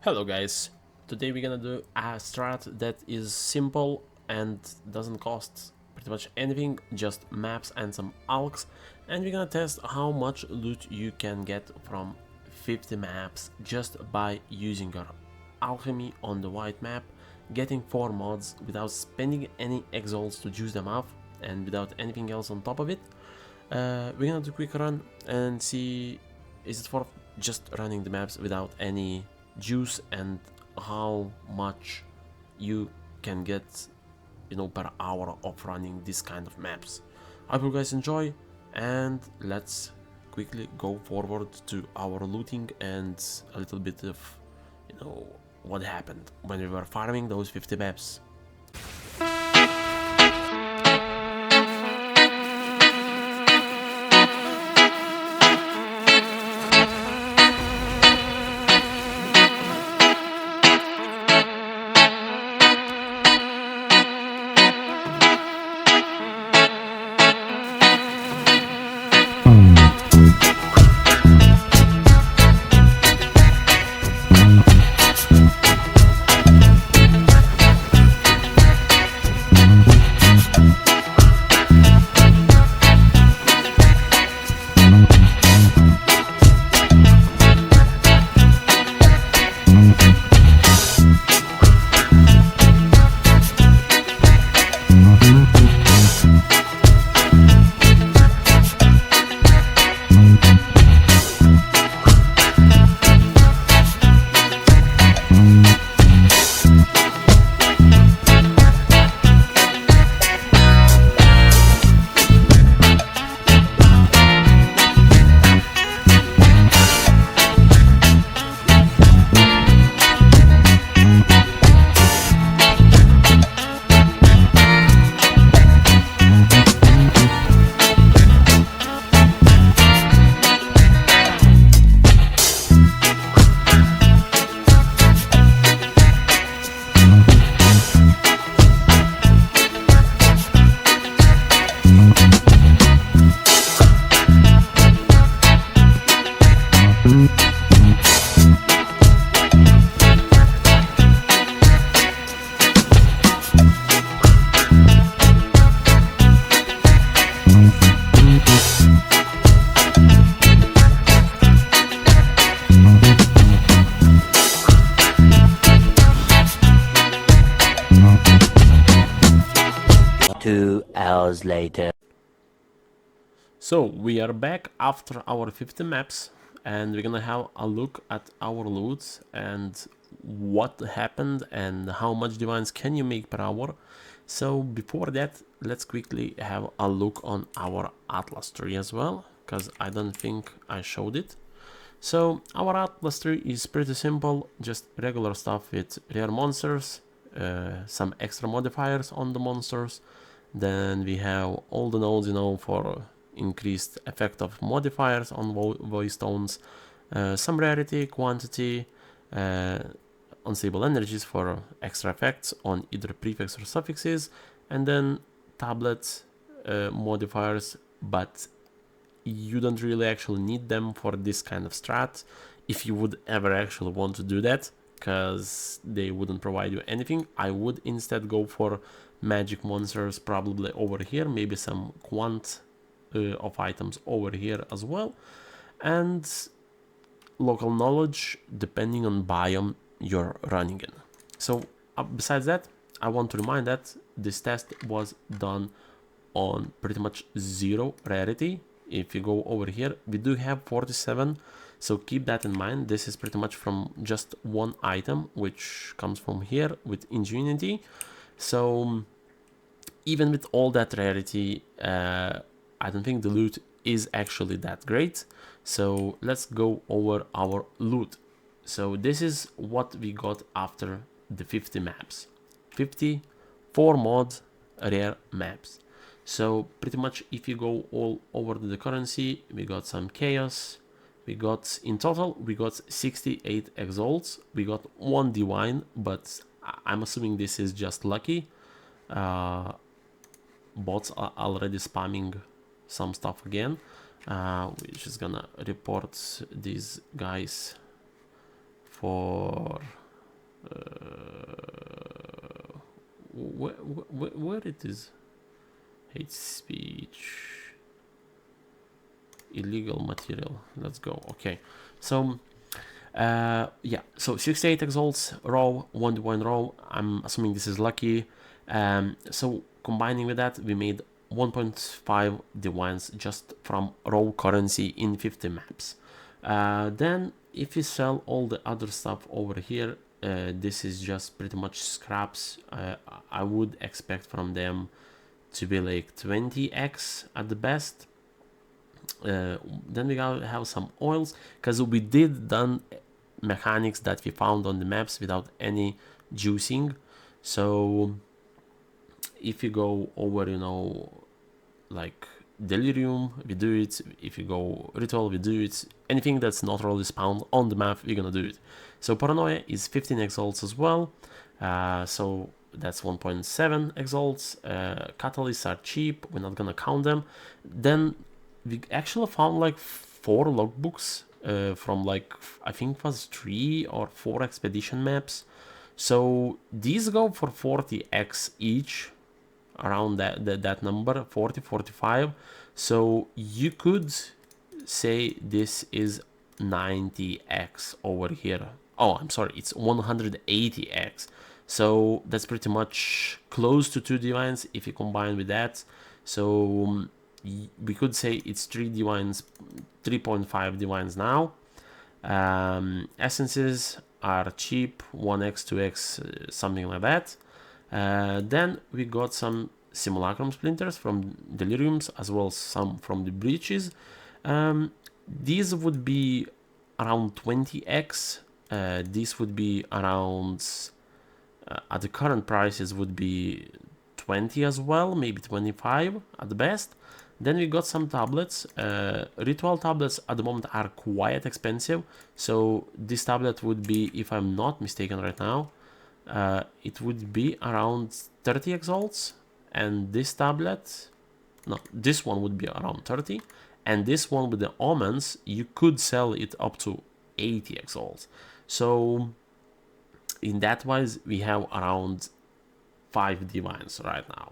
Hello guys, today we're gonna do a strat that is simple and doesn't cost pretty much anything, just maps and some alchs, and we're gonna test how much loot you can get from 50 maps just by using your alchemy on the white map, getting 4 mods without spending any exiles to juice them off and without anything else on top of it. We're gonna do a quick run and see is it worth just running the maps without any juice and how much you can get, per hour of running this kind of maps. I hope you guys enjoy, and let's quickly go forward to our looting and a little bit of what happened when we were farming those 50 maps. Hours later. So we are back after our 50 maps, and we're gonna have a look at our loot and what happened and how much divines can you make per hour. So before that, let's quickly have a look on our Atlas tree as well, because I don't think I showed it. So our Atlas tree is pretty simple, just regular stuff with rare monsters, some extra modifiers on the monsters. Then we have all the nodes, for increased effect of modifiers on voice tones, some rarity, quantity, unstable energies for extra effects on either prefix or suffixes, and then tablet modifiers, but you don't really actually need them for this kind of strat if you would ever actually want to do that, because they wouldn't provide you anything. I would instead go for magic monsters probably over here, maybe some quant of items over here as well, and local knowledge depending on biome you're running in. So besides that, I want to remind that this test was done on pretty much 0 rarity. If you go over here, we do have 47, so keep that in mind. This is pretty much from just one item, which comes from here with Ingenuity. So even with all that rarity, I don't think the loot is actually that great. So let's go over our loot. So this is what we got after the 50 maps. 54 mod rare maps. So pretty much if you go all over the currency, we got some chaos. We got, in total, we got 68 exalts. We got 1 divine, but I'm assuming this is just lucky. Bots are already spamming some stuff again. We're just gonna report these guys for where it is? Hate speech, illegal material. Let's go. Okay, so yeah, so 68 exalts raw, 1 divine raw. I'm assuming this is lucky. So combining with that, we made 1.5 divines just from raw currency in 50 maps. Then if you sell all the other stuff over here, this is just pretty much scraps. I would expect from them to be like 20x at the best. Then we gotta have some oils, because we did done mechanics that we found on the maps without any juicing. So if you go over, you know, like delirium, we do it. If you go ritual, we do it. Anything that's not really spawned on the map, we're gonna do it. So paranoia is 15 exalts as well. So that's 1.7 exalts. Catalysts are cheap, we're not gonna count them. Then we actually found like 4 logbooks from like, I think it was 3 or 4 expedition maps. So these go for 40x each, around that number, 40, 45. So you could say this is 90x over here. Oh, I'm sorry, it's 180x. So that's pretty much close to 2 divines if you combine with that. So we could say it's 3 divines, 3.5 divines now. Essences are cheap, 1x, 2x, something like that. Then we got some simulacrum splinters from deliriums, as well as some from the breaches. These would be around 20x. This would be around, at the current prices, would be 20 as well, maybe 25 at the best. Then we got some tablets. Ritual tablets at the moment are quite expensive. So this tablet would be, if I'm not mistaken right now, it would be around 30 exalts. And this tablet, no, this one would be around 30. And this one with the omens, you could sell it up to 80 exalts. So in that wise, we have around 5 divines right now.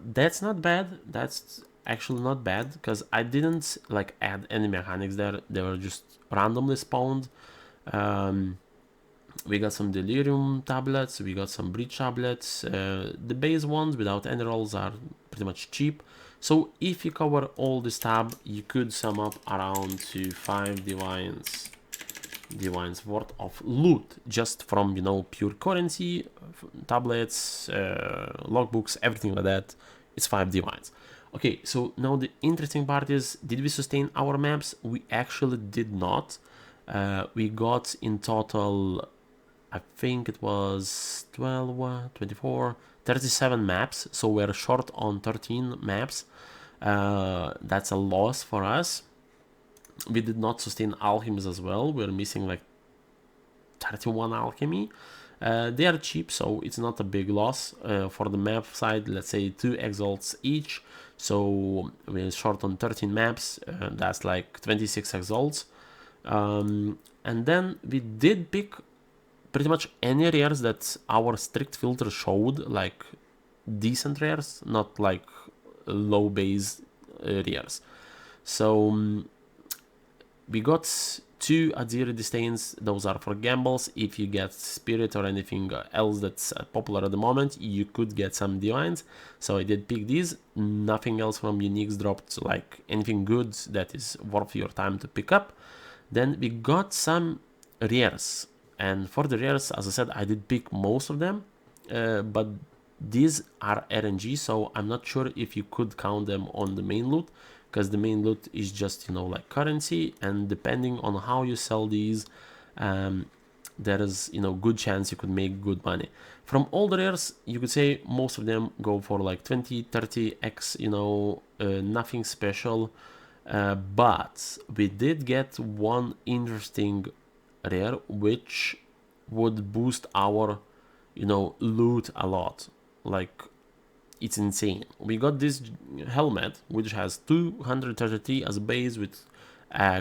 That's not bad. That's actually not bad, because I didn't like add any mechanics there. They were just randomly spawned. We got some delirium tablets, we got some breach tablets. The base ones without any rolls are pretty much cheap. So if you cover all this tab, you could sum up around to 5 divines worth of loot, just from, you know, pure currency, tablets, logbooks, everything like that. It's 5 divines. Okay, so now the interesting part is, did we sustain our maps? We actually did not. We got in total, I think it was 12, 24, 37 maps. So we're short on 13 maps. That's a loss for us. We did not sustain alchemies as well. We're missing like 31 alchemy. They are cheap, so it's not a big loss. For the map side, let's say 2 exalts each. So we're short on 13 maps. That's like 26 exalts. And then we did pick pretty much any rares that our strict filter showed, like decent rares, not like low base rares. So we got 2 Azir Disdains. Those are for gambles. If you get Spirit or anything else that's popular at the moment, you could get some Divines. So I did pick these. Nothing else from Uniques dropped, like anything good that is worth your time to pick up. Then we got some rares. And for the rares, as I said, I did pick most of them. But these are RNG, so I'm not sure if you could count them on the main loot, because the main loot is just, you know, like currency, and depending on how you sell these, there is, you know, good chance you could make good money. From all the rares, you could say most of them go for like 20, 30x, you know, nothing special. But we did get one interesting rare, which would boost our, you know, loot a lot. Like, it's insane. We got this helmet, which has 233 as a base, with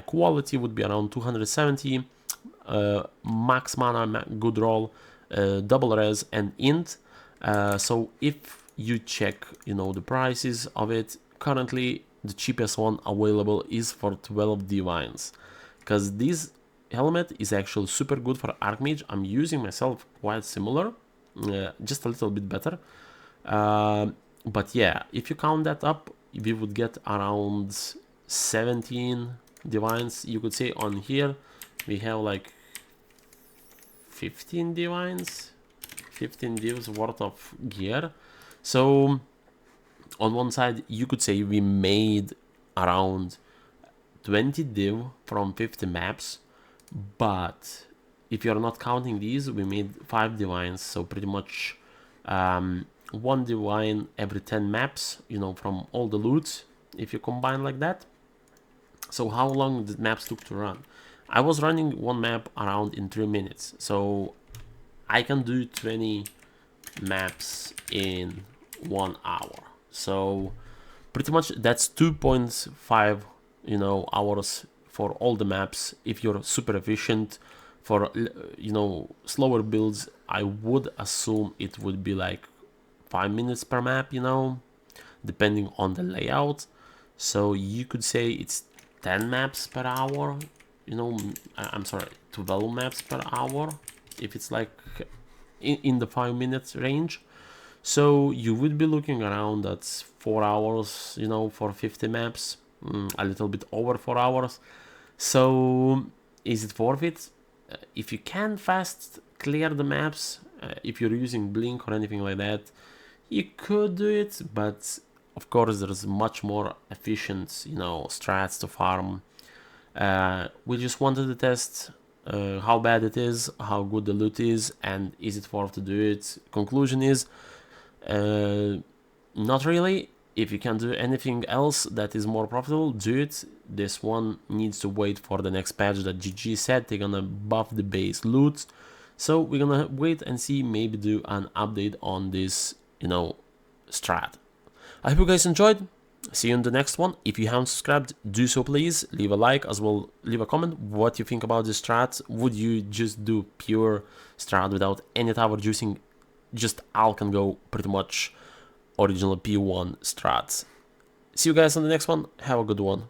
quality would be around 270, max mana, good roll, double res, and int. So if you check, the prices of it, currently the cheapest one available is for 12 divines, because this helmet is actually super good for Archmage. I'm using myself quite similar, just a little bit better. But yeah, if you count that up, we would get around 17 divines. You could say on here we have like 15 divines, 15 divs worth of gear. So on one side you could say we made around 20 div from 50 maps, but if you're not counting these, we made 5 divines, so pretty much 1 divine every 10 maps, from all the loot, if you combine like that. So how long the maps took to run? I was running one map around in 3 minutes, so I can do 20 maps in 1 hour. So pretty much that's 2.5 hours for all the maps if you're super efficient. For slower builds, I would assume it would be like 5 minutes per map, depending on the layout. So you could say it's 10 maps per hour, I'm sorry, 12 maps per hour if it's like in the 5 minutes range. So you would be looking around at 4 hours, for 50 maps, a little bit over 4 hours. So is it worth it? If you can fast clear the maps, if you're using Blink or anything like that, you could do it, but of course there's much more efficient, strats to farm. We just wanted to test how bad it is, how good the loot is, and is it worth to do it. Conclusion is, not really. If you can do anything else that is more profitable, do it. This one needs to wait for the next patch that GG said they're gonna buff the base loot. So we're gonna wait and see, maybe do an update on this, strat. I hope you guys enjoyed. See you in the next one. If you haven't subscribed, do so please. Leave a like, as well leave a comment what you think about this strat. Would you just do pure strat without any tower juicing, just Alch&Go, pretty much original P1 strats? See you guys on the next one. Have a good one.